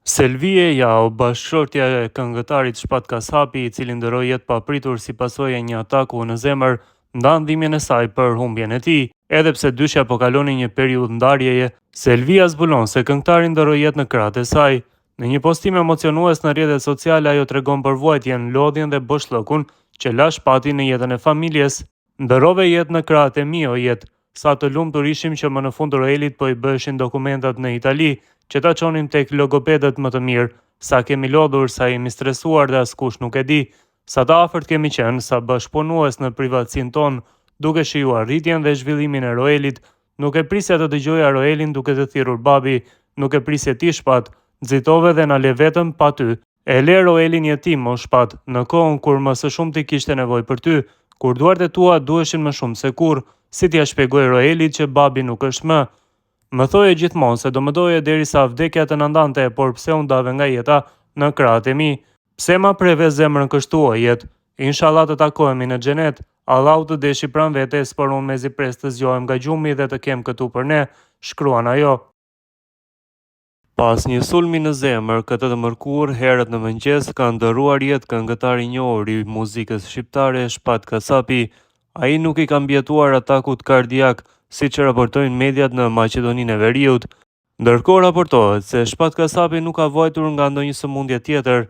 Selvieja o bashkëshortja e këngëtarit Shpat Kasapi, i cili ndëroi jetë papritur si pasojë e një ataku në zemër, ndan dhimbjen e saj për humbjen e tij. Edhe pse dyshja po kalonin një periudhë ndarjeje, Selvia zbulon se këngëtari ndëroi jetë në krahët e saj. Në një postim emocionues në rrjetet sociale, ajo tregon për vuajtjen, lodhjen dhe boshllëkun që la Shpati në jetën e familjes. Ndërove jetë në krahët e mi o jetë, sa të lumtur ishim që më në fund Roelit po i bëheshin dokumentat në Itali, që ta qonim tek logopedët më të mirë, sa kemi lodhur, sa jemi stresuar dhe askush nuk e di, sa të afërt kemi qenë, sa bashkëpunues në privatësinë tonë, duke shijuar rritjen dhe zhvillimin e Roelit, nuk e prisja të dëgjoja Roelin duke të thirrur babi, nuk e prisje ti Shpat, nxitove dhe na le vetëm pa ty. E le Roelin jetim o Shpat, në kohën kur më së shumti kishte nevojë për ty, kur duart e tua duheshin më shumë se kurrë, si t'ia shpjegoj Roelit që babi nuk është më. Më thoje gjithmonë se do më doje derisa vdekja të nëndante, por pse unë dave nga jeta në krahët e mi? Pse ma preve zemrën kështu o jetë? Inshallah të takohemi në xhenet, Allahu të deshi pran vetes, por unë mezi pres të zgjohem nga gjumi dhe të kem këtu për ne, shkruan ajo. Pas një sulmi në zemër, këtë të mërkur, herët në mëngjes, ka ndëruar jetë këngëtari i njohur i muzikës shqiptare Shpat Kasapi. Ai nuk i ka mbjetuar atakut kardiak, si që raportojnë mediat në Maqedoninë e Veriut. Ndërkohë raportohet se Shpat Kasapi nuk ka vuajtur nga ndonjë sëmundje tjetër.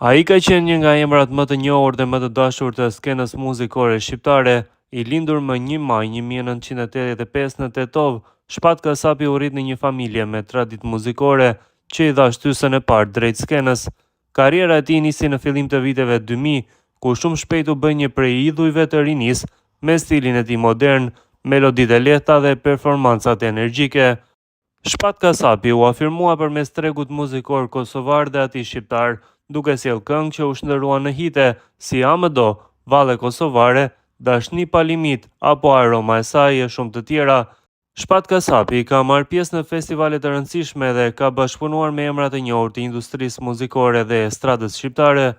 Ai ka qenë një nga emrat më të njohur dhe më të dashur të skenës muzikore shqiptare. I lindur më 1 maj 1985 në Tetov, Shpat Kasapi u rrit në një familje me traditë muzikore që i dha shtysën e parë drejt skenës. Karriera e tij nisi në fillim të viteve 2000, ku shumë shpejt u bë një prej idhujve të rinis me stilin e tij modern, meloditë e lehta dhe performancat energjike. Shpat Kasapi u afirmua përmes tregut muzikor kosovar dhe atij shqiptar, duke sjellë këngë që u shndërruan në hite si A më do, Valle Kosovare, Dashni pa limit apo Aroma e saj e shumë të tjera. Shpat Kasapi ka marrë pjesë në festivale të rëndësishme dhe ka bashkëpunuar me emra të njohur të industrisë muzikore dhe estradës shqiptare.